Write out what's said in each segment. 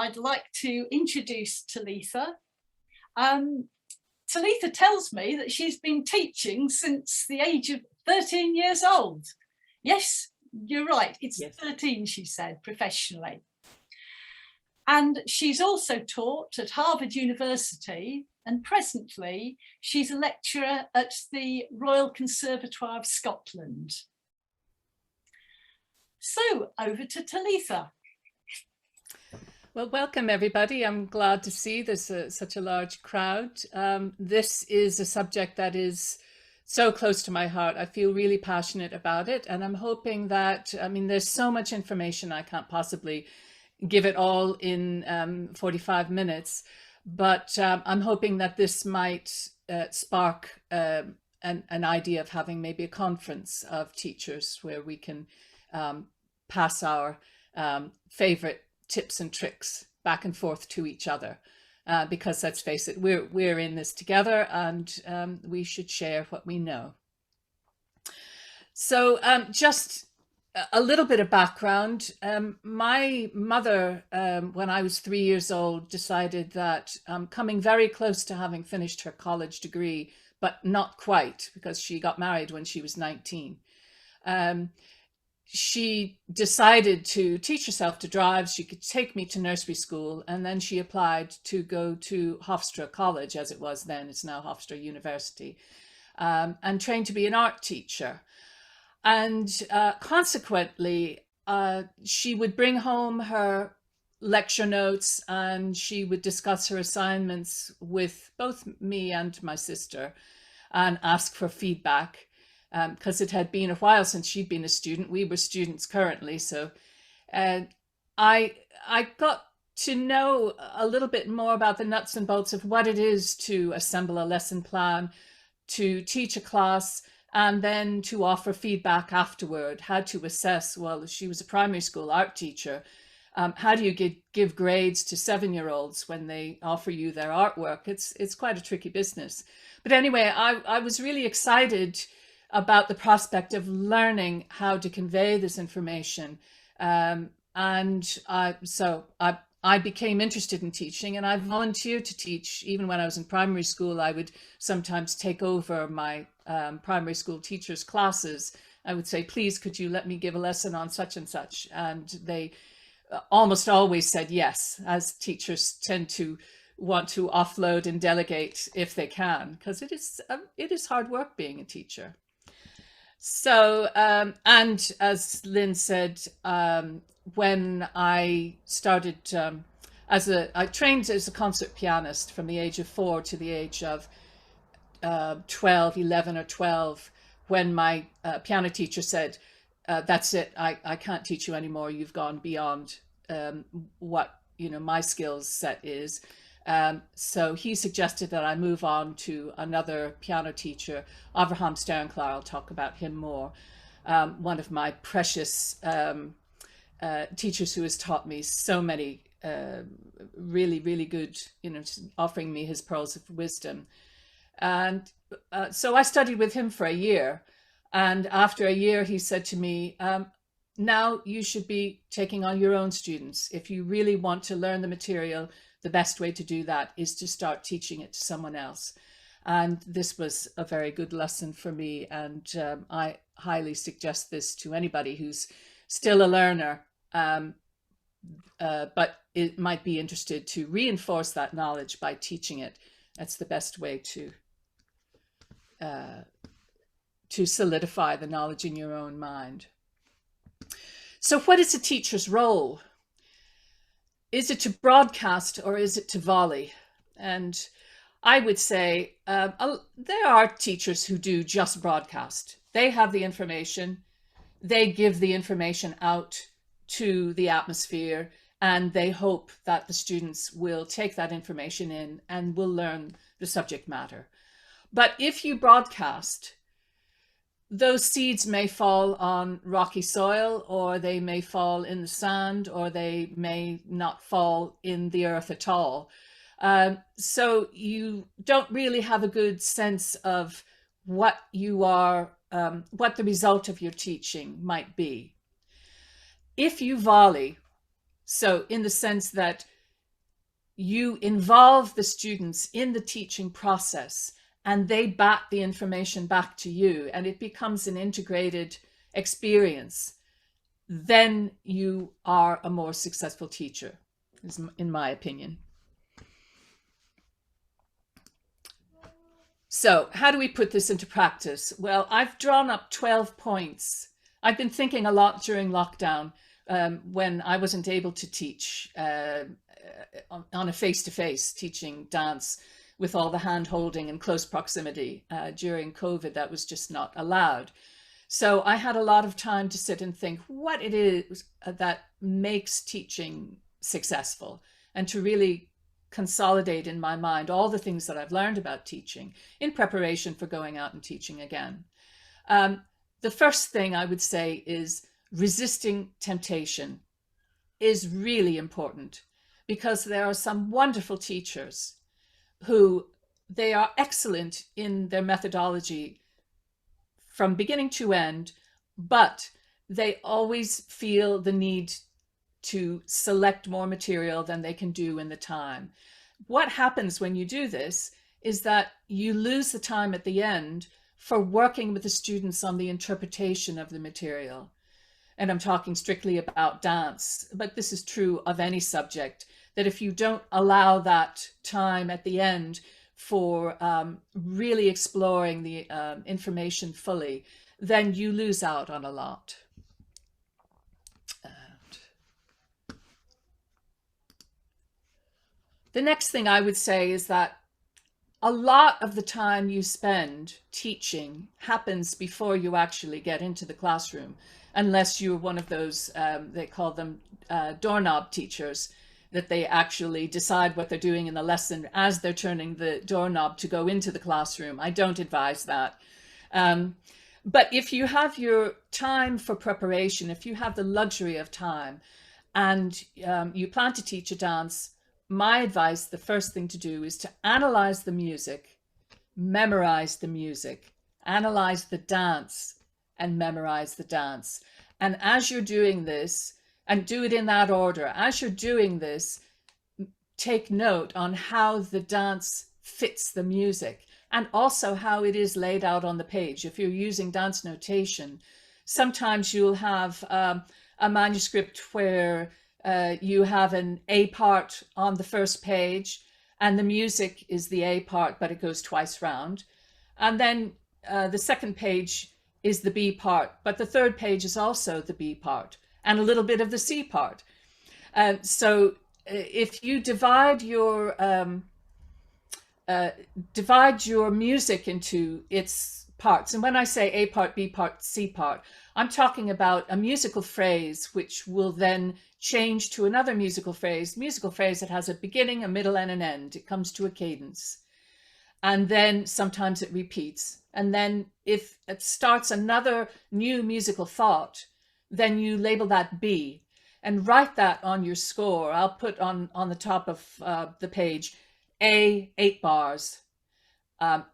I'd like to introduce Talitha. Talitha tells me that she's been teaching since the age of 13 years old. Yes, you're right, it's yes. 13, she said, professionally. And she's also taught at Harvard University, and presently she's a lecturer at the Royal Conservatoire of Scotland. So over to Talitha. Well, welcome everybody. I'm glad to see there's such a large crowd. This is a subject that is so close to my heart. I feel really passionate about it, and I'm hoping that, there's so much information I can't possibly give it all in 45 minutes, but I'm hoping that this might spark an idea of having maybe a conference of teachers where we can pass our favorite tips and tricks back and forth to each other, because let's face it, we're in this together, and we should share what we know. So just a little bit of background. My mother, when I was 3 years old, decided that coming very close to having finished her college degree, but not quite, because she got married when she was 19. She decided to teach herself to drive. She could take me to nursery school, and then she applied to go to Hofstra College, as it was then. It's now Hofstra University, and trained to be an art teacher. And consequently, she would bring home her lecture notes, and she would discuss her assignments with both me and my sister and ask for feedback. Because it had been a while since she'd been a student. We were students currently, so I got to know a little bit more about the nuts and bolts of what it is to assemble a lesson plan, to teach a class, and then to offer feedback afterward. How to assess, well, she was a primary school art teacher. How do you give grades to 7-year-olds when they offer you their artwork? It's quite a tricky business. But anyway, I was really excited about the prospect of learning how to convey this information. So I became interested in teaching, and I volunteered to teach. Even when I was in primary school, I would sometimes take over my primary school teachers' classes. I would say, please, could you let me give a lesson on such and such? And they almost always said yes, as teachers tend to want to offload and delegate if they can, because it is hard work being a teacher. So, and as Lynn said, when I started I trained as a concert pianist from the age of 4 to the age of 11 or 12, when my piano teacher said, that's it, I can't teach you anymore. You've gone beyond what, my skills set is. So he suggested that I move on to another piano teacher, Avraham Sternklar. I'll talk about him more. One of my precious teachers who has taught me so many really, really good, offering me his pearls of wisdom. And so I studied with him for a year. And after a year, he said to me, now you should be taking on your own students. If you really want to learn the material, the best way to do that is to start teaching it to someone else. And this was a very good lesson for me. And I highly suggest this to anybody who's still a learner, but it might be interested to reinforce that knowledge by teaching it. That's the best way to solidify the knowledge in your own mind. So what is a teacher's role? Is it to broadcast or is it to volley? And I would say there are teachers who do just broadcast. They have the information, they give the information out to the atmosphere, and they hope that the students will take that information in and will learn the subject matter. But if you broadcast, those seeds may fall on rocky soil, or they may fall in the sand, or they may not fall in the earth at all. So you don't really have a good sense of what you are, what the result of your teaching might be. If you volley, so in the sense that you involve the students in the teaching process and they back the information back to you and it becomes an integrated experience, then you are a more successful teacher, in my opinion. So how do we put this into practice? Well, I've drawn up 12 points. I've been thinking a lot during lockdown when I wasn't able to teach on a face-to-face teaching dance with all the hand-holding and close proximity during COVID. That was just not allowed. So I had a lot of time to sit and think what it is that makes teaching successful, and to really consolidate in my mind all the things that I've learned about teaching in preparation for going out and teaching again. The first thing I would say is resisting temptation is really important, because there are some wonderful teachers who they are excellent in their methodology from beginning to end, but they always feel the need to select more material than they can do in the time. What happens when you do this is that you lose the time at the end for working with the students on the interpretation of the material. And I'm talking strictly about dance, but this is true of any subject, that if you don't allow that time at the end for really exploring the information fully, then you lose out on a lot. The next thing I would say is that a lot of the time you spend teaching happens before you actually get into the classroom, unless you're one of those, they call them doorknob teachers, that they actually decide what they're doing in the lesson as they're turning the doorknob to go into the classroom. I don't advise that. But if you have your time for preparation, if you have the luxury of time and you plan to teach a dance, my advice, the first thing to do is to analyze the music, memorize the music, analyze the dance, and memorize the dance. And as you're doing this, and do it in that order, as you're doing this, take note on how the dance fits the music and also how it is laid out on the page. If you're using dance notation, sometimes you'll have a manuscript where you have an A part on the first page and the music is the A part, but it goes twice round. And then the second page is the B part, but the third page is also the B part and a little bit of the C part. So if you divide your music into its parts, and when I say A part, B part, C part, I'm talking about a musical phrase which will then change to another musical phrase that has a beginning, a middle, and an end. It comes to a cadence. And then sometimes it repeats. And then if it starts another new musical thought, then you label that B and write that on your score. I'll put on the top of the page, A 8 bars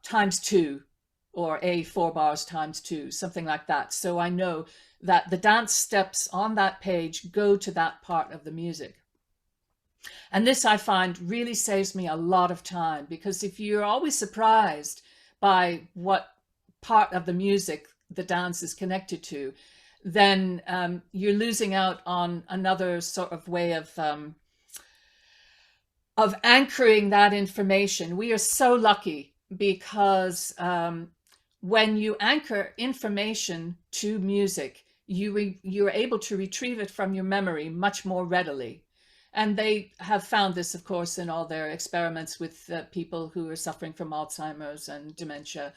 times 2, or A 4 bars times 2, something like that. So I know that the dance steps on that page go to that part of the music. And this I find really saves me a lot of time, because if you're always surprised by what part of the music the dance is connected to, then you're losing out on another sort of way of anchoring that information. We are so lucky because when you anchor information to music, you're able to retrieve it from your memory much more readily. And they have found this, of course, in all their experiments with people who are suffering from Alzheimer's and dementia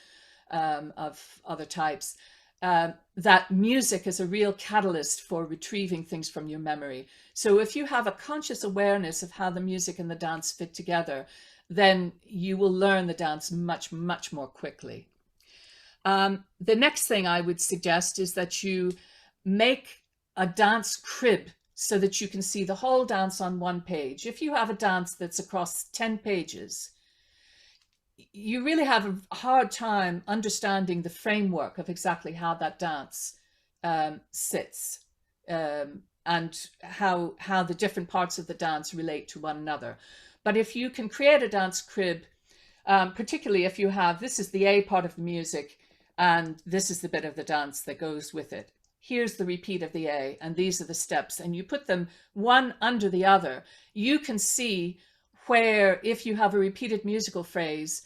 of other types, that music is a real catalyst for retrieving things from your memory. So if you have a conscious awareness of how the music and the dance fit together, then you will learn the dance much, much more quickly. The next thing I would suggest is that you make a dance crib so that you can see the whole dance on one page. If you have a dance that's across 10 pages, you really have a hard time understanding the framework of exactly how that dance sits and how the different parts of the dance relate to one another. But if you can create a dance crib, particularly if you have, this is the A part of the music, and this is the bit of the dance that goes with it. Here's the repeat of the A, and these are the steps, and you put them one under the other. You can see where, if you have a repeated musical phrase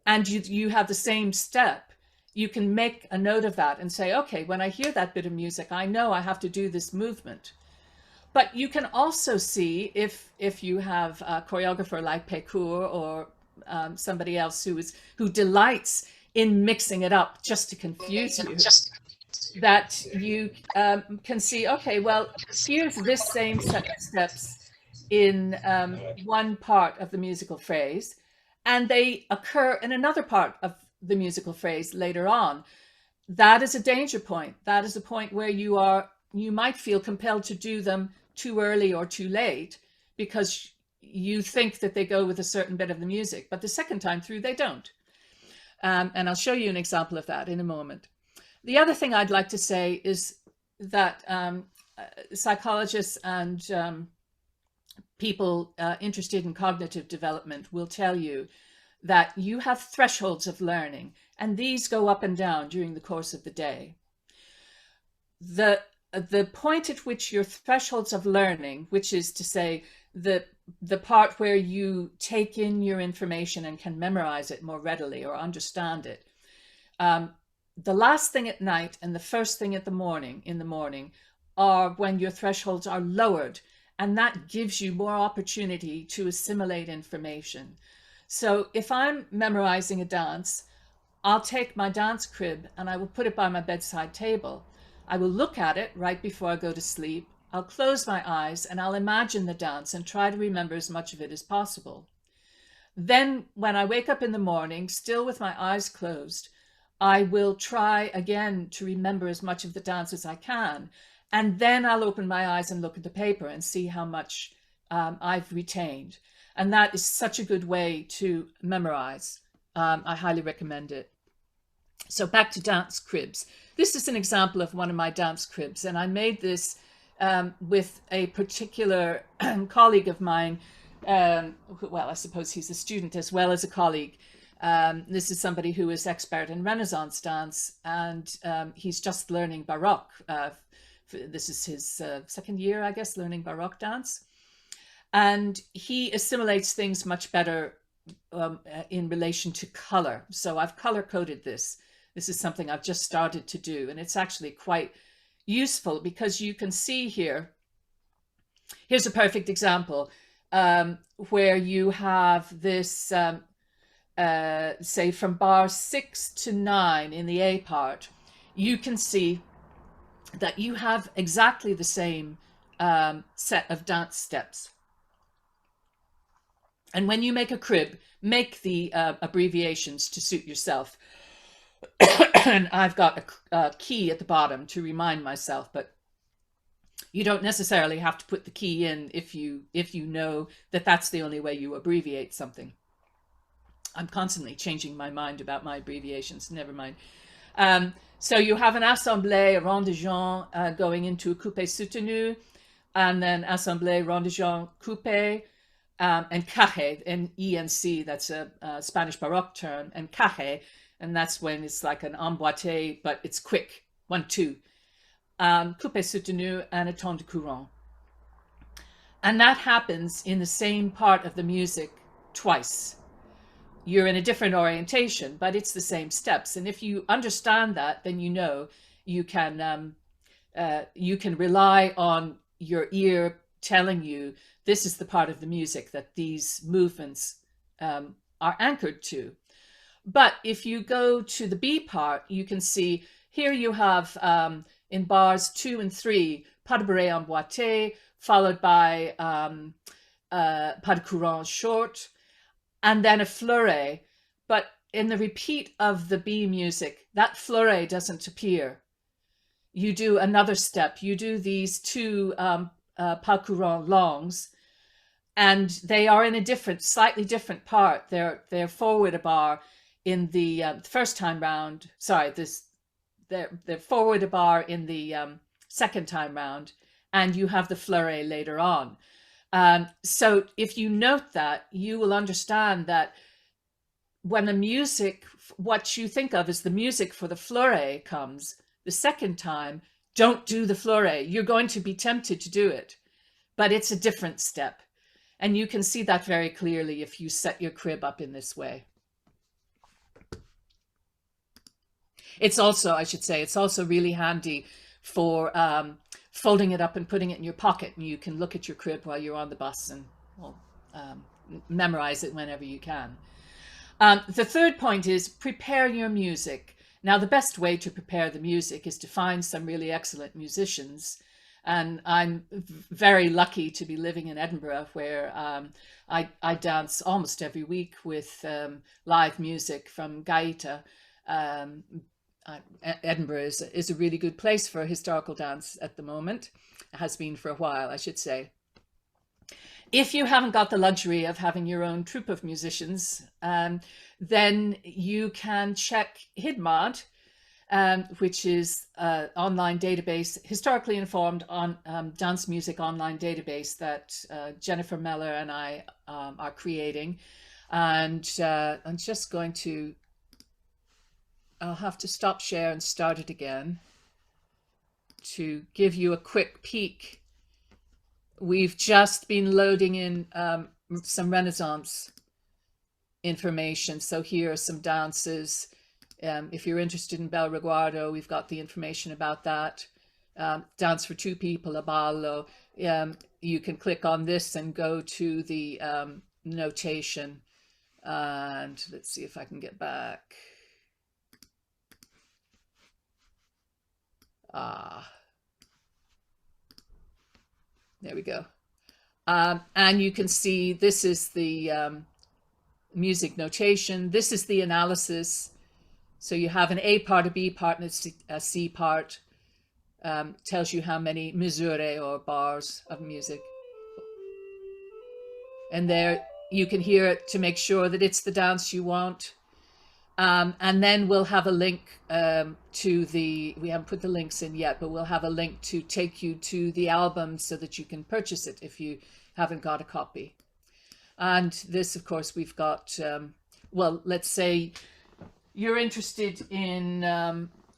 and you have the same step, you can make a note of that and say, okay, when I hear that bit of music, I know I have to do this movement. But you can also see, if you have a choreographer like Pécourt or somebody else who delights in mixing it up just to confuse you, that you can see, okay, well, here's this same set of steps in one part of the musical phrase, and they occur in another part of the musical phrase later on. That is a danger point. That is a point where you might feel compelled to do them too early or too late because you think that they go with a certain bit of the music, but the second time through they don't. And I'll show you an example of that in a moment. The other thing I'd like to say is that psychologists and people interested in cognitive development will tell you that you have thresholds of learning, and these go up and down during the course of the day. The point at which your thresholds of learning, which is to say the part where you take in your information and can memorize it more readily or understand it, the last thing at night and the first thing in the morning are when your thresholds are lowered, and that gives you more opportunity to assimilate information. So if I'm memorizing a dance, I'll take my dance crib and I will put it by my bedside table. I will look at it right before I go to sleep. I'll close my eyes and I'll imagine the dance and try to remember as much of it as possible. Then when I wake up in the morning, still with my eyes closed, I will try again to remember as much of the dance as I can. And then I'll open my eyes and look at the paper and see how much I've retained. And that is such a good way to memorize. I highly recommend it. So back to dance cribs. This is an example of one of my dance cribs, and I made this with a particular colleague of mine. Well, I suppose he's a student as well as a colleague. This is somebody who is expert in Renaissance dance, and he's just learning Baroque. This is his second year, I guess, learning Baroque dance. And he assimilates things much better in relation to color. So I've color coded this. This is something I've just started to do, and it's actually quite useful because you can see here, here's a perfect example where you have this, say from bar 6 to 9 in the A part, you can see that you have exactly the same set of dance steps. And when you make a crib, make the abbreviations to suit yourself. And I've got a key at the bottom to remind myself, but you don't necessarily have to put the key in if you know that that's the only way you abbreviate something. I'm constantly changing my mind about my abbreviations, never mind. So you have an assemblée, a rond de jambe going into a coupé soutenu, and then assemblée, rond de jambe, coupé, and carré, and E&C, that's a Spanish Baroque term, and carré, and that's when it's like an emboîté, but it's quick, 1-2. Coupé soutenu and a temps de courant. And that happens in the same part of the music twice. You're in a different orientation, but it's the same steps. And if you understand that, then you know you can rely on your ear telling you this is the part of the music that these movements are anchored to. But if you go to the B part, you can see here you have in bars 2 and 3, pas de bourrée emboîté, followed by pas de courant short, and then a fleuret. But in the repeat of the B music, that fleuret doesn't appear. You do another step. You do these 2 pas courant longs, and they are in a different, slightly different part. They're forward a bar in the first time round. Sorry, they're forward a bar in the second time round, and you have the fleuret later on. So if you note that, you will understand that when the music, what you think of as the music for the fleuret comes, the second time, don't do the fleuret. You're going to be tempted to do it, but it's a different step. And you can see that very clearly if you set your crib up in this way. It's also, I should say, it's also really handy for folding it up and putting it in your pocket, and you can look at your crib while you're on the bus and memorize it whenever you can. The third point is prepare your music. Now, the best way to prepare the music is to find some really excellent musicians. And I'm very lucky to be living in Edinburgh, where I dance almost every week with live music from Gaeta. Edinburgh is a really good place for historical dance at the moment. It has been for a while, I should say. If you haven't got the luxury of having your own troupe of musicians, then you can check HIDMOD, which is an online database, historically informed on dance music online database that Jennifer Meller and I are creating. And I'm just going to, I'll have to stop share and start it again to give you a quick peek. We've just been loading in some Renaissance information. So here are some dances. If you're interested in Bel Riguardo, we've got the information about that. Dance for two people, a ballo. You can click on this and go to the notation. And let's see if I can get back. There we go. And you can see this is the music notation. This is the analysis. So you have an A part, a B part, and a C part. Tells you how many misure or bars of music. And there you can hear it to make sure that it's the dance you want. And then we'll have a link to the, we haven't put the links in yet, but we'll have a link to take you to the album so that you can purchase it if you haven't got a copy. And this, of course, we've got, well, let's say you're interested in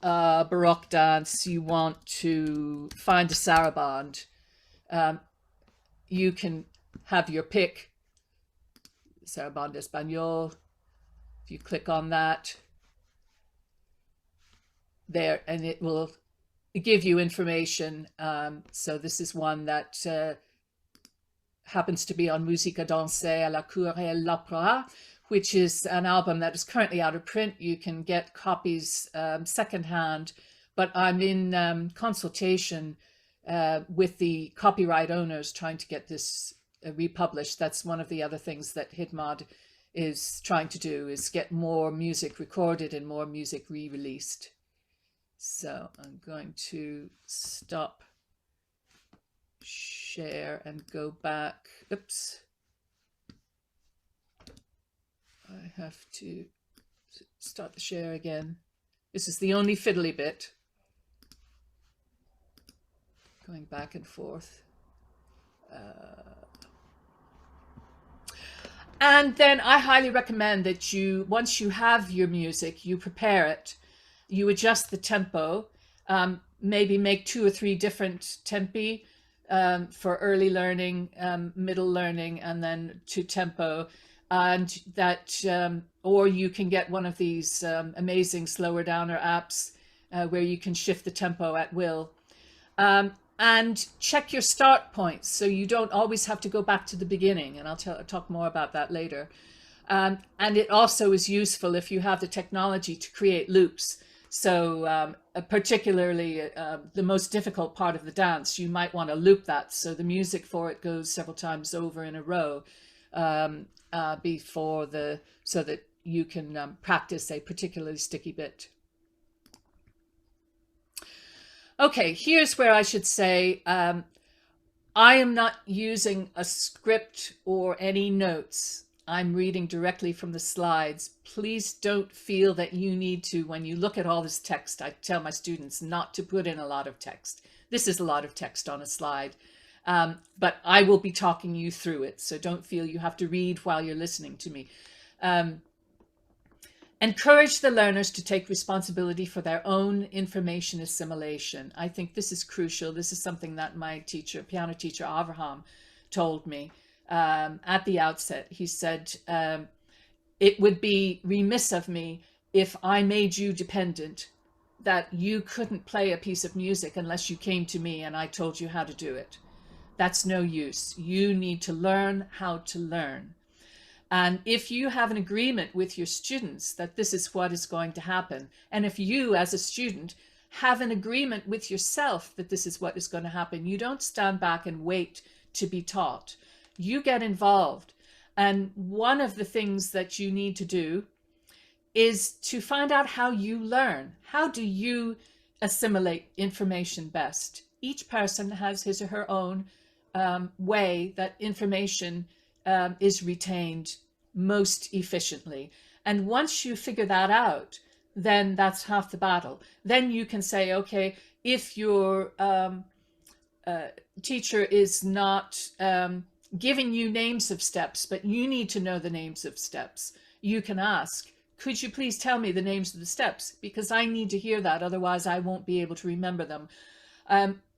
Baroque dance, you want to find a saraband, you can have your pick, Sarabande Espagnole. If you click on that there, and it will give you information. So this is one that happens to be on Musica Dansée à la Cour et à l'Opéra, which is an album that is currently out of print. You can get copies secondhand, but I'm in consultation with the copyright owners trying to get this republished. That's one of the other things that HIDMOD is trying to do, is get more music recorded and more music re-released. So I'm going to stop share and go back. Oops. I have to start the share again. This is the only fiddly bit. Going back and forth. And then I highly recommend that you, once you have your music, you prepare it, you adjust the tempo, maybe make 2 or 3 different tempi for early learning, middle learning, and then to tempo. And that, or you can get one of these amazing slower downer apps where you can shift the tempo at will. And check your start points, so you don't always have to go back to the beginning, and I'll talk more about that later. And it also is useful if you have the technology to create loops. So particularly the most difficult part of the dance, you might want to loop that, so the music for it goes several times over in a row before the, so that you can practice a particularly sticky bit. Okay, here's where I should say, I am not using a script or any notes. I'm reading directly from the slides. Please don't feel that you need to, when you look at all this text, I tell my students not to put in a lot of text. This is a lot of text on a slide. But I will be talking you through it, so don't feel you have to read while you're listening to me. Encourage the learners to take responsibility for their own information assimilation. I think this is crucial. This is something that my teacher, piano teacher Avraham, told me at the outset. He said, it would be remiss of me if I made you dependent, that you couldn't play a piece of music unless you came to me and I told you how to do it. That's no use. You need to learn how to learn. And if you have an agreement with your students that this is what is going to happen, and if you as a student have an agreement with yourself that this is what is going to happen, you don't stand back and wait to be taught. You get involved. And one of the things that you need to do is to find out how you learn. How do you assimilate information best? Each person has his or her own way that information is retained most efficiently. And once you figure that out, then that's half the battle. Then you can say, okay, if your teacher is not giving you names of steps, but you need to know the names of steps, you can ask, could you please tell me the names of the steps? Because I need to hear that, otherwise I won't be able to remember them.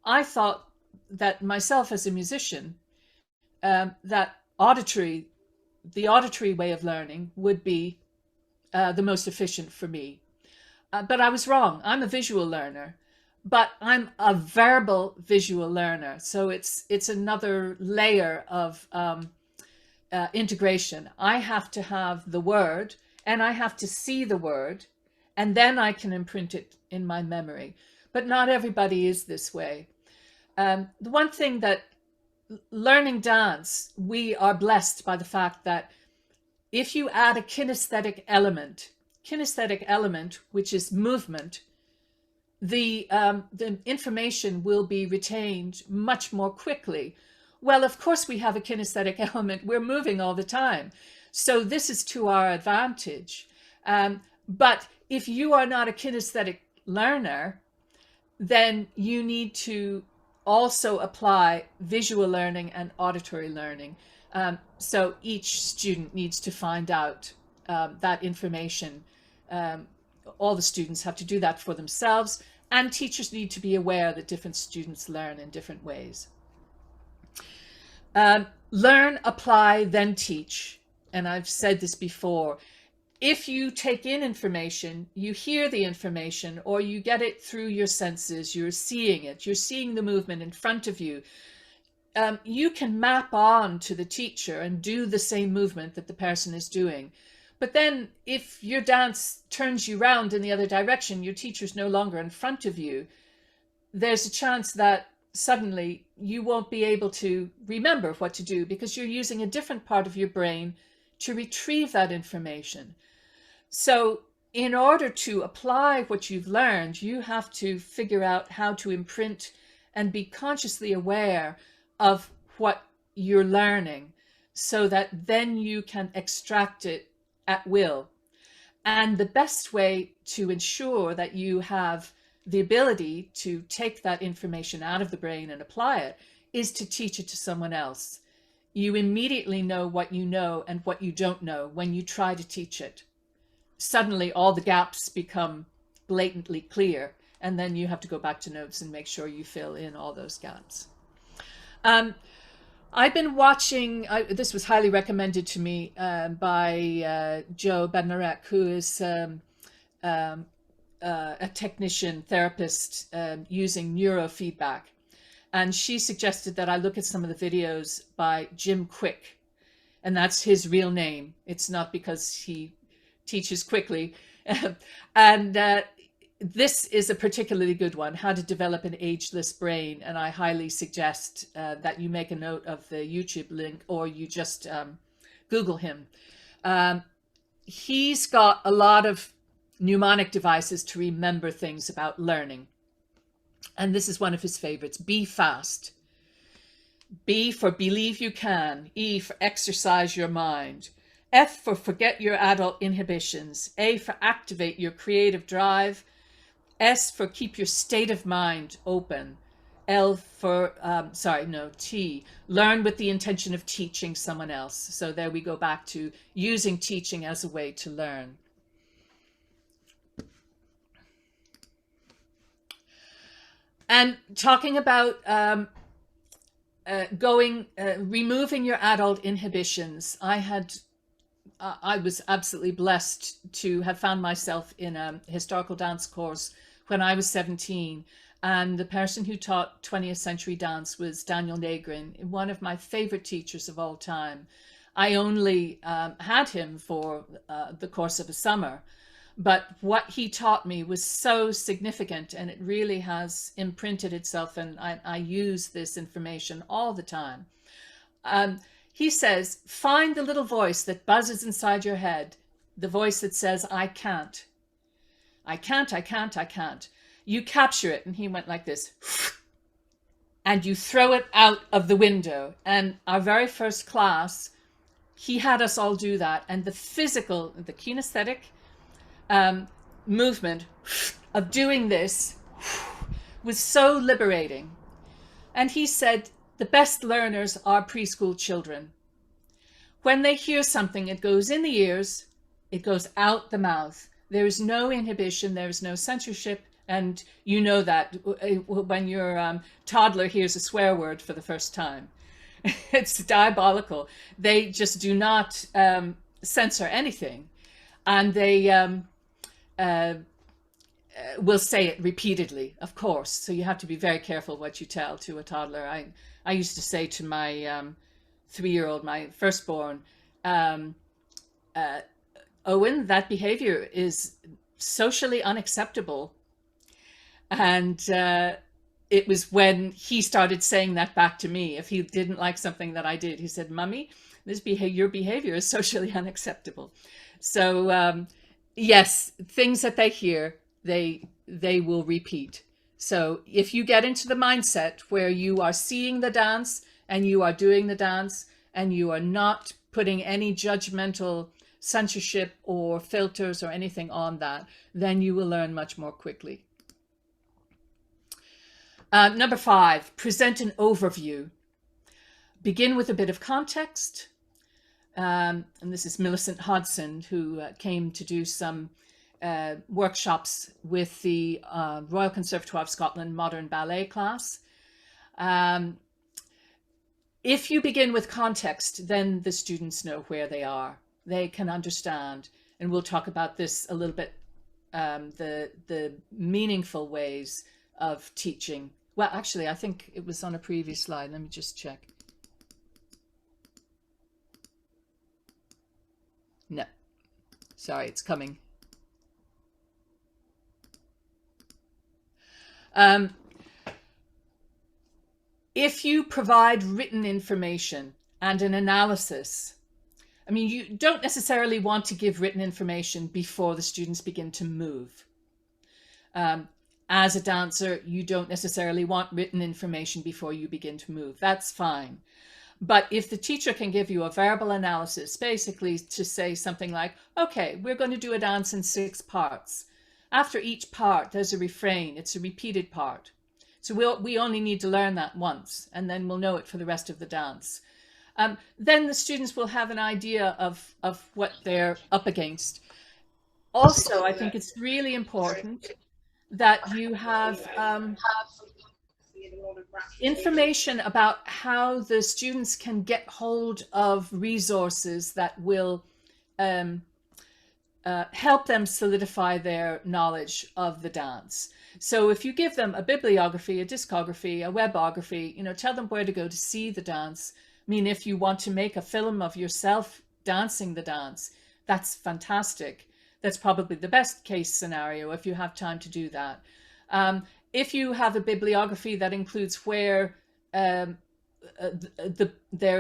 I thought that myself as a musician, that the auditory way of learning would be the most efficient for me. But I was wrong. I'm a visual learner, but I'm a verbal visual learner. So it's another layer of integration. I have to have the word and I have to see the word, and then I can imprint it in my memory. But not everybody is this way. The one thing that learning dance, we are blessed by the fact that if you add a kinesthetic element, which is movement, the information will be retained much more quickly. Well, of course we have a kinesthetic element. We're moving all the time. So this is to our advantage. But if you are not a kinesthetic learner, then you need to also apply visual learning and auditory learning. So each student needs to find out that information. All the students have to do that for themselves, and teachers need to be aware that different students learn in different ways. Learn, apply, then teach. And I've said this before. If you take in information, you hear the information, or you get it through your senses, you're seeing it, you're seeing the movement in front of you, you can map on to the teacher and do the same movement that the person is doing. But then if your dance turns you round in the other direction, your teacher's no longer in front of you, there's a chance that suddenly you won't be able to remember what to do because you're using a different part of your brain to retrieve that information. So in order to apply what you've learned, you have to figure out how to imprint and be consciously aware of what you're learning so that then you can extract it at will. And the best way to ensure that you have the ability to take that information out of the brain and apply it is to teach it to someone else. You immediately know what you know and what you don't know when you try to teach it. Suddenly all the gaps become blatantly clear, and then you have to go back to notes and make sure you fill in all those gaps. I've been watching, this was highly recommended to me by Joe Bednarek, who is a technician, therapist using neurofeedback. And she suggested that I look at some of the videos by Jim Quick, and that's his real name. It's not because he teaches quickly. And this is a particularly good one, How to Develop an Ageless Brain. And I highly suggest that you make a note of the YouTube link, or you just Google him. He's got a lot of mnemonic devices to remember things about learning. And this is one of his favorites. Be fast. B for believe you can. E for exercise your mind. F for forget your adult inhibitions. A for activate your creative drive. S for keep your state of mind open. L for, sorry, no, T, learn with the intention of teaching someone else. So there we go back to using teaching as a way to learn. And talking about removing your adult inhibitions, I was absolutely blessed to have found myself in a historical dance course when I was 17. And the person who taught 20th century dance was Daniel Negrin, one of my favorite teachers of all time. I only had him for the course of a summer, but what he taught me was so significant, and it really has imprinted itself, and I use this information all the time. He says, find the little voice that buzzes inside your head, the voice that says, I can't. I can't, I can't, I can't. You capture it, and he went like this, and you throw it out of the window. And our very first class, he had us all do that, and the physical, the kinesthetic movement of doing this was so liberating. And he said, the best learners are preschool children. When they hear something, it goes in the ears, it goes out the mouth. There is no inhibition, there is no censorship. And you know that when your toddler hears a swear word for the first time. It's diabolical. They just do not censor anything. And they will say it repeatedly, of course. So you have to be very careful what you tell to a toddler. I used to say to my 3-year-old, my firstborn, Owen, that behavior is socially unacceptable. And it was when he started saying that back to me. If he didn't like something that I did, he said, Mummy, your behavior is socially unacceptable. So yes, things that they hear, they will repeat. So if you get into the mindset where you are seeing the dance and you are doing the dance and you are not putting any judgmental censorship or filters or anything on that, then you will learn much more quickly. Number 5, present an overview. Begin with a bit of context. And this is Millicent Hodson, who came to do some workshops with the Royal Conservatoire of Scotland modern ballet class. If you begin with context, then the students know where they are. They can understand. And we'll talk about this a little bit, the meaningful ways of teaching. Well, actually, I think it was on a previous slide. Let me just check. No, sorry, it's coming. If you provide written information and an analysis, I mean, you don't necessarily want to give written information before the students begin to move. As a dancer, you don't necessarily want written information before you begin to move. That's fine. But if the teacher can give you a verbal analysis, basically to say something like, okay, we're going to do a dance in 6 parts. After each part, there's a refrain. It's a repeated part. So we only need to learn that once, and then we'll know it for the rest of the dance. Then the students will have an idea of what they're up against. Also, I think it's really important that you have information about how the students can get hold of resources that will help them solidify their knowledge of the dance. So if you give them a bibliography, a discography, a webography, tell them where to go to see the dance. I mean, if you want to make a film of yourself dancing the dance, that's fantastic. That's probably the best case scenario if you have time to do that. If you have a bibliography that includes where there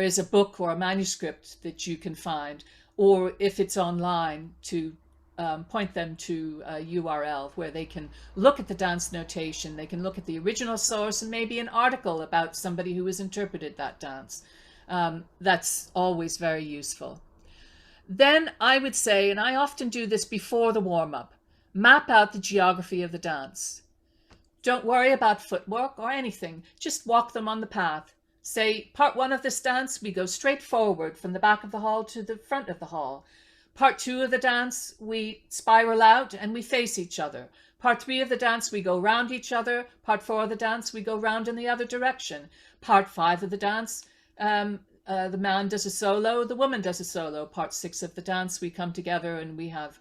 is a book or a manuscript that you can find, or if it's online, to point them to a URL where they can look at the dance notation, they can look at the original source and maybe an article about somebody who has interpreted that dance. That's always very useful. Then I would say, and I often do this before the warm-up, map out the geography of the dance. Don't worry about footwork or anything. Just walk them on the path. Say, part 1 of this dance, we go straight forward from the back of the hall to the front of the hall. Part 2 of the dance, we spiral out and we face each other. Part 3 of the dance, we go round each other. Part 4 of the dance, we go round in the other direction. Part 5 of the dance, the man does a solo, the woman does a solo. Part 6 of the dance, we come together and we have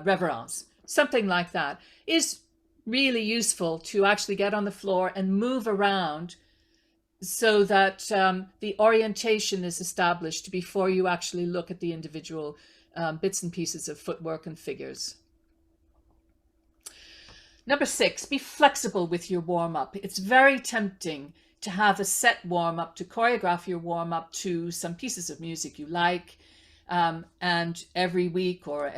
reverence. Something like that is really useful to actually get on the floor and move around so that the orientation is established before you actually look at the individual bits and pieces of footwork and figures. Number 6, be flexible with your warm-up. It's very tempting to have a set warm-up, to choreograph your warm-up to some pieces of music you like, and every week or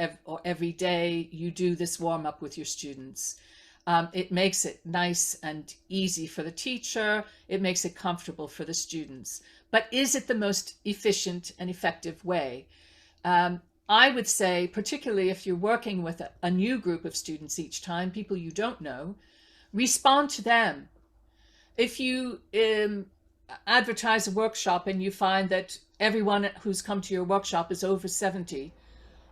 every day you do this warm-up with your students. It makes it nice and easy for the teacher. It makes it comfortable for the students. But is it the most efficient and effective way? I would say, particularly if you're working with a new group of students each time, people you don't know, respond to them. If you advertise a workshop and you find that everyone who's come to your workshop is over 70,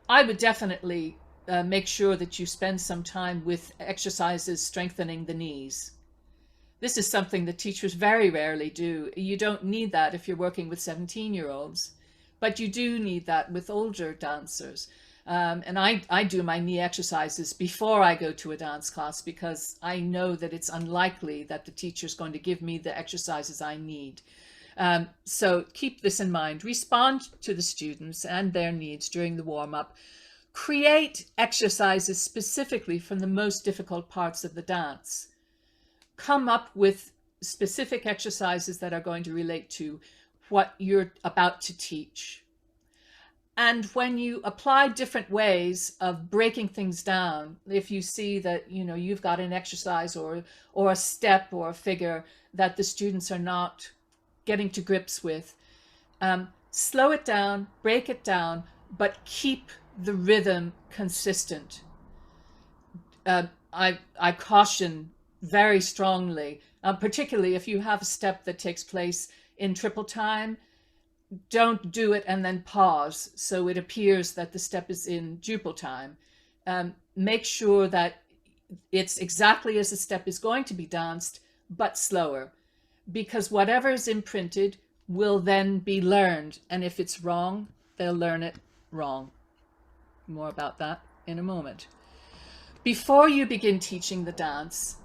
I would definitely make sure that you spend some time with exercises strengthening the knees. This is something that teachers very rarely do. You don't need that if you're working with 17-year-olds, but you do need that with older dancers. And I do my knee exercises before I go to a dance class because I know that it's unlikely that the teacher's going to give me the exercises I need. So keep this in mind. Respond to the students and their needs during the warm-up. Create exercises specifically from the most difficult parts of the dance. Come up with specific exercises that are going to relate to what you're about to teach. And when you apply different ways of breaking things down, if you see that, you know, you've got an exercise or a step or a figure that the students are not getting to grips with, slow it down, break it down, but keep the rhythm consistent. I caution very strongly, particularly if you have a step that takes place in triple time, don't do it and then pause so it appears that the step is in duple time. Make sure that it's exactly as the step is going to be danced, but slower, because whatever is imprinted will then be learned. And if it's wrong, they'll learn it wrong. More about that in a moment. Before you begin teaching the dance,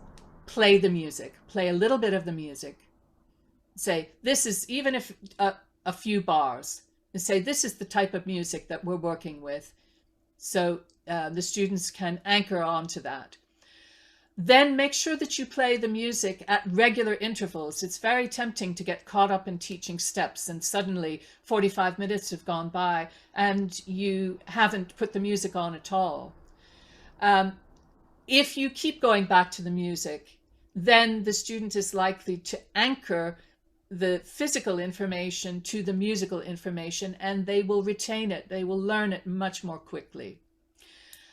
play the music. Play a little bit of the music. Say, this is, even if a few bars, and say, this is the type of music that we're working with. So the students can anchor onto that. Then make sure that you play the music at regular intervals. It's very tempting to get caught up in teaching steps and suddenly 45 minutes have gone by and you haven't put the music on at all. If you keep going back to the music, then the student is likely to anchor the physical information to the musical information and they will retain it. They will learn it much more quickly.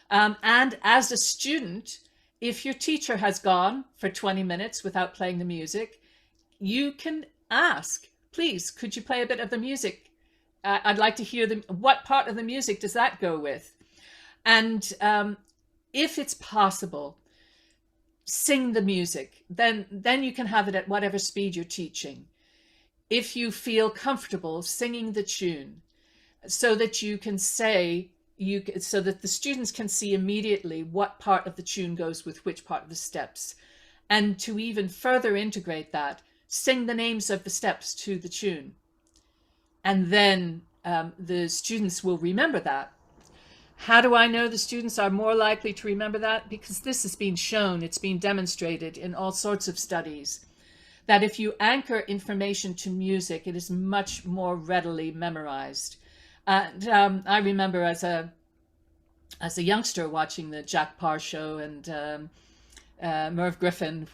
And as a student, if your teacher has gone for 20 minutes without playing the music, you can ask, please, could you play a bit of the music? I'd like to hear what part of the music does that go with? And if it's possible, sing the music. Then you can have it at whatever speed you're teaching. If you feel comfortable singing the tune so that you can say, so that the students can see immediately what part of the tune goes with which part of the steps. And to even further integrate that, sing the names of the steps to the tune. And then the students will remember that. How do I know the students are more likely to remember that? Because this has been shown, it's been demonstrated in all sorts of studies, that if you anchor information to music, it is much more readily memorized. I remember as a youngster watching the Jack Parr show and Merv Griffin,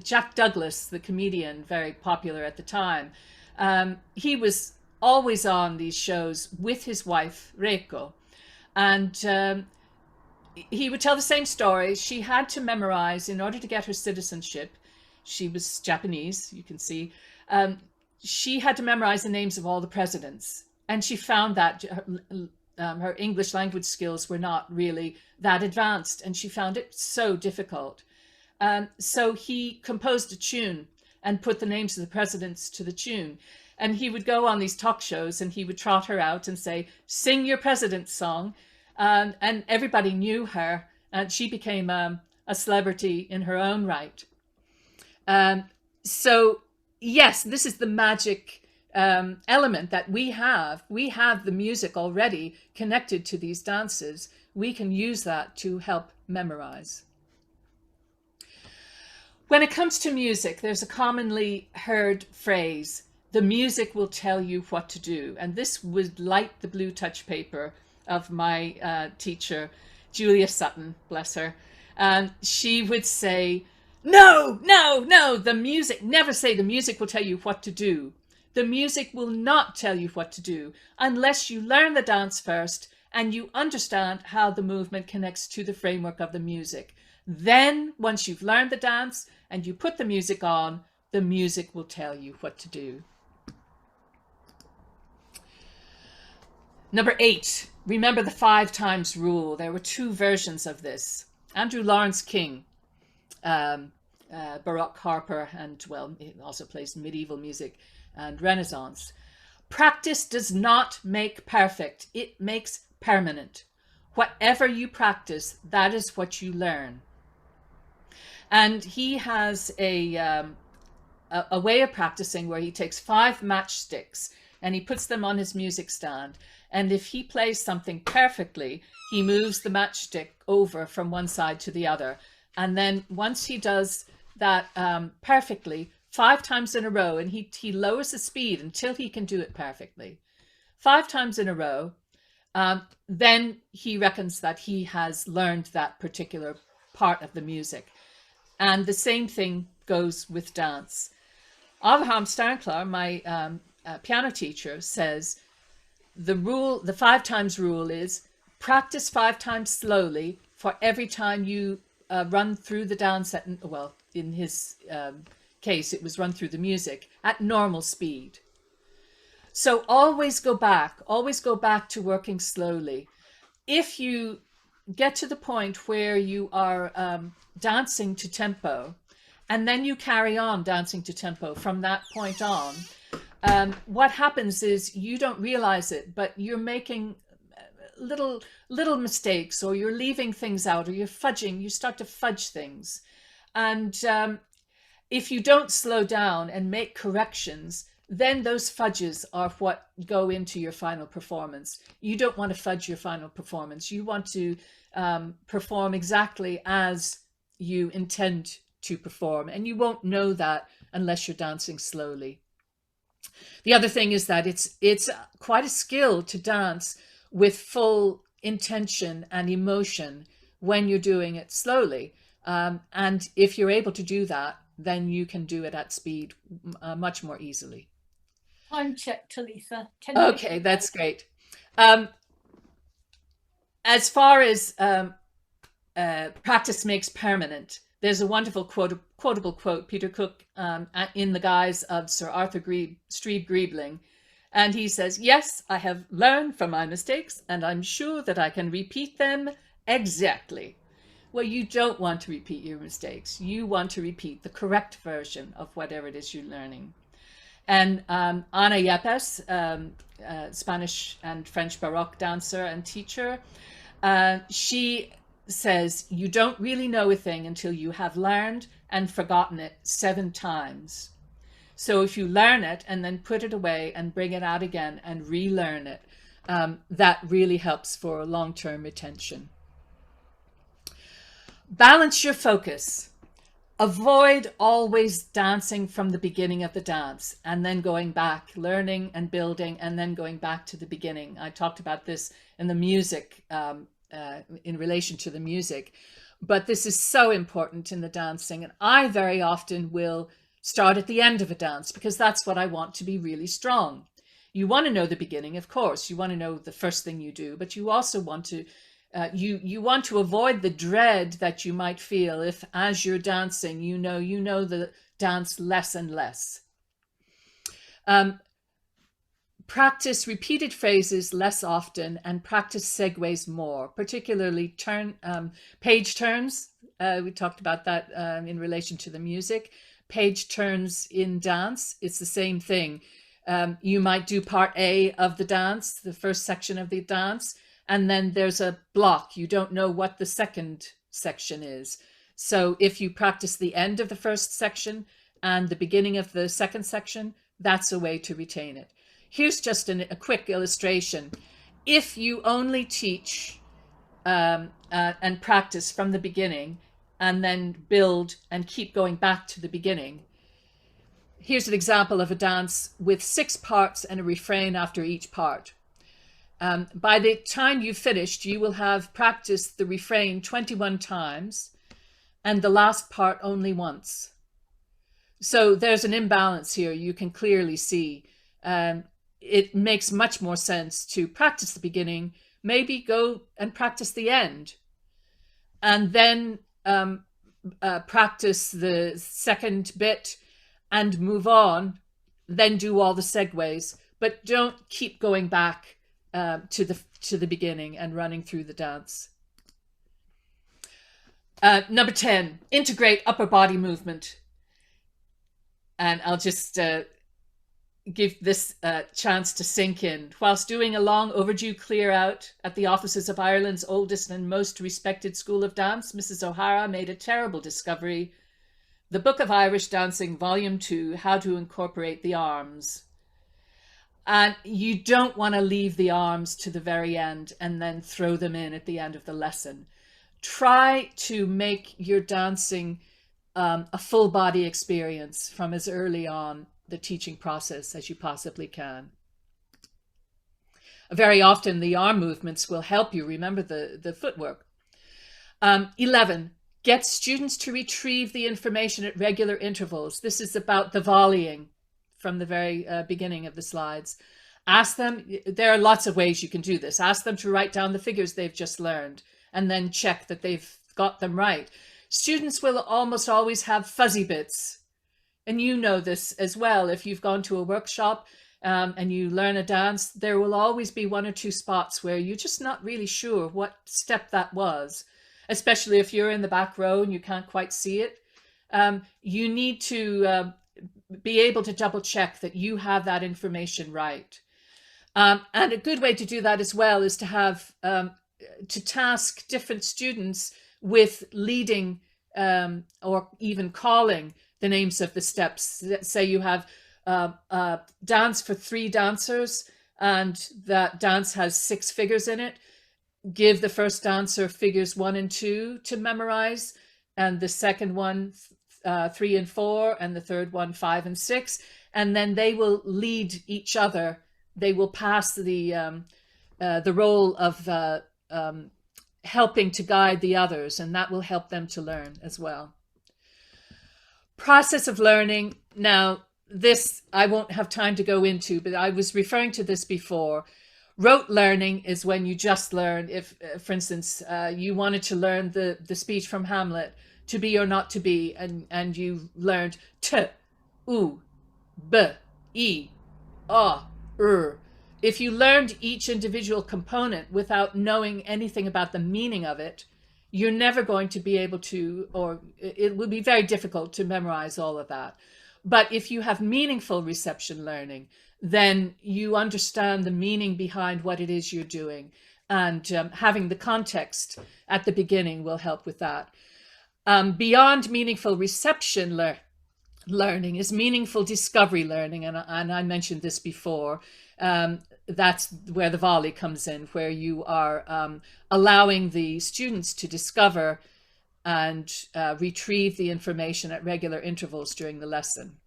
Jack Douglas, the comedian, very popular at the time. He was always on these shows with his wife, Reiko. And he would tell the same story. She had to memorize in order to get her citizenship. She was Japanese, you can see. She had to memorize the names of all the presidents. And she found that her English language skills were not really that advanced. And she found it so difficult. So he composed a tune and put the names of the presidents to the tune. And he would go on these talk shows and he would trot her out and say, sing your president's song. And everybody knew her, and she became a celebrity in her own right. So yes, this is the magic element that we have. We have the music already connected to these dances. We can use that to help memorize. When it comes to music, there's a commonly heard phrase, the music will tell you what to do. And this would light the blue touch paper of my teacher, Julia Sutton, bless her. She would say, no, no, no, the music, never say the music will tell you what to do. The music will not tell you what to do unless you learn the dance first and you understand how the movement connects to the framework of the music. Then, once you've learned the dance and you put the music on, the music will tell you what to do. Number 8, remember the 5 times rule. There were 2 versions of this. Andrew Lawrence King, Baroque harper, and well, he also plays medieval music and Renaissance. Practice does not make perfect. It makes permanent. Whatever you practice, that is what you learn. And he has a way of practicing where he takes 5 matchsticks and he puts them on his music stand. And if he plays something perfectly, he moves the matchstick over from one side to the other. And then once he does that perfectly, 5 times in a row, and he lowers the speed until he can do it perfectly. 5 times in a row, then he reckons that he has learned that particular part of the music. And the same thing goes with dance. Abraham Sternklar, my piano teacher, says the 5 times rule is practice 5 times slowly for every time you run through the dance at, well, in his case, it was run through the music at normal speed. So always go back to working slowly. If you get to the point where you are dancing to tempo, and then you carry on dancing to tempo from that point on, what happens is you don't realize it, but you're making little mistakes, or you're leaving things out, or you're fudging, you start to fudge things. And if you don't slow down and make corrections, then those fudges are what go into your final performance. You don't want to fudge your final performance. You want to perform exactly as you intend to perform, and you won't know that unless you're dancing slowly. The other thing is that it's quite a skill to dance with full intention and emotion when you're doing it slowly. And if you're able to do that, then you can do it at speed much more easily. Time check, Talitha. Okay, that's great. As far as practice makes permanent, there's a wonderful quotable quote, Peter Cook, in the guise of Sir Arthur Strebe Greebling. And he says, yes, I have learned from my mistakes, and I'm sure that I can repeat them exactly. Well, you don't want to repeat your mistakes. You want to repeat the correct version of whatever it is you're learning. And Ana Yepes, Spanish and French Baroque dancer and teacher, she says, you don't really know a thing until you have learned and forgotten it 7 times. So if you learn it and then put it away and bring it out again and relearn it, that really helps for long-term retention. Balance your focus. Avoid always dancing from the beginning of the dance and then going back, learning and building, and then going back to the beginning. I talked about this in the music, in relation to the music, but this is so important in the dancing. And I very often will start at the end of a dance because that's what I want to be really strong. You want to know the beginning, of course. You want to know the first thing you do, but you also want to You want to avoid the dread that you might feel if, as you're dancing, you know the dance less and less. Practice repeated phrases less often and practice segues more, particularly page turns. We talked about that in relation to the music. Page turns in dance, it's the same thing. You might do part A of the dance, the first section of the dance, and then there's a block. You don't know what the second section is. So if you practice the end of the first section and the beginning of the second section, that's a way to retain it. Here's just a quick illustration. If you only teach and practice from the beginning and then build and keep going back to the beginning, here's an example of a dance with 6 parts and a refrain after each part. By the time you've finished, you will have practiced the refrain 21 times and the last part only once. So there's an imbalance here. You can clearly see. It makes much more sense to practice the beginning, maybe go and practice the end, and then practice the second bit and move on, then do all the segues, but don't keep going back to the beginning and running through the dance. Number 10, integrate upper body movement. And I'll just give this chance to sink in. Whilst doing a long overdue clear out at the offices of Ireland's oldest and most respected school of dance, Mrs. O'Hara made a terrible discovery: the Book of Irish Dancing, Volume 2, How to Incorporate the Arms. And you don't want to leave the arms to the very end and then throw them in at the end of the lesson. Try to make your dancing a full body experience from as early on the teaching process as you possibly can. Very often the arm movements will help you remember the footwork. 11, get students to retrieve the information at regular intervals. This is about the volleying from the very beginning of the slides. Ask them, there are lots of ways you can do this. Ask them to write down the figures they've just learned and then check that they've got them right. Students will almost always have fuzzy bits. And you know this as well. If you've gone to a workshop and you learn a dance, there will always be 1 or 2 spots where you're just not really sure what step that was, especially if you're in the back row and you can't quite see it. You need to be able to double check that you have that information right. And a good way to do that as well is to have to task different students with leading or even calling the names of the steps. Say you have a dance for 3 dancers and that dance has 6 figures in it. Give the first dancer figures 1 and 2 to memorize, and the second one 3 and 4, and the third one 5 and 6, and then they will lead each other. They will pass the role of helping to guide the others, and that will help them to learn as well. Process of learning. Now, this I won't have time to go into, but I was referring to this before. Rote learning is when you just learn. If, for instance, you wanted to learn the speech from Hamlet, to be or not to be, and you learned t, u, b, e, a, If you learned each individual component without knowing anything about the meaning of it, you're never going to be able to, or it will be very difficult to memorize all of that. But if you have meaningful reception learning, then you understand the meaning behind what it is you're doing. And having the context at the beginning will help with that. Beyond meaningful reception learning is meaningful discovery learning. And I mentioned this before. That's where the volley comes in, where you are allowing the students to discover and retrieve the information at regular intervals during the lesson.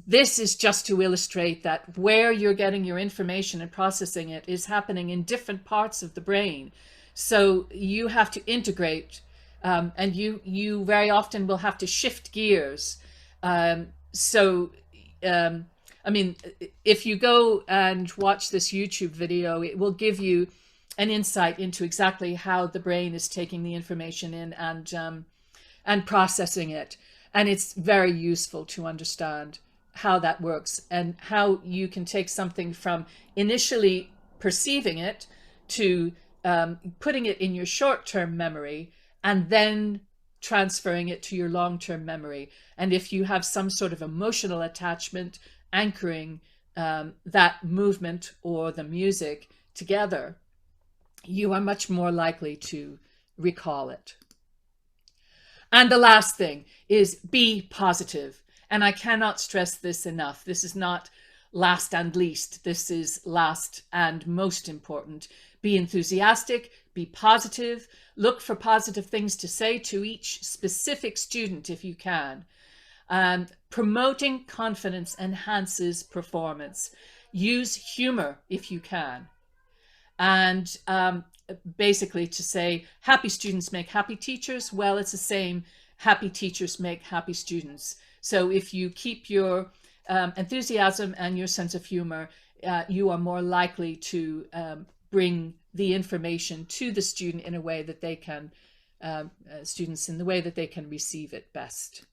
This is just to illustrate that where you're getting your information and processing it is happening in different parts of the brain. So you have to integrate, and you very often will have to shift gears. I mean, if you go and watch this YouTube video, it will give you an insight into exactly how the brain is taking the information in and processing it. And it's very useful to understand how that works and how you can take something from initially perceiving it to putting it in your short-term memory and then transferring it to your long-term memory. And if you have some sort of emotional attachment, anchoring that movement or the music together, you are much more likely to recall it. And the last thing is be positive. And I cannot stress this enough. This is not last and least. This is last and most important. Be enthusiastic, be positive, look for positive things to say to each specific student if you can. Promoting confidence enhances performance. Use humor if you can. And basically to say happy students make happy teachers, well, it's the same. Happy teachers make happy students. So if you keep your enthusiasm and your sense of humor, you are more likely to bring the information to the student in a way that they can, students in the way that they can receive it best.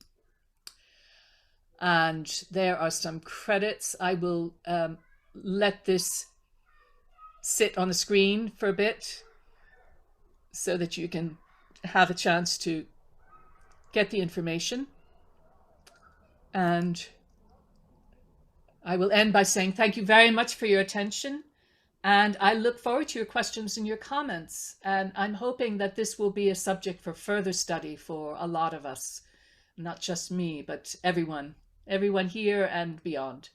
And there are some credits. I will let this sit on the screen for a bit so that you can have a chance to get the information. And I will end by saying thank you very much for your attention. And I look forward to your questions and your comments. And I'm hoping that this will be a subject for further study for a lot of us, not just me, but everyone here and beyond.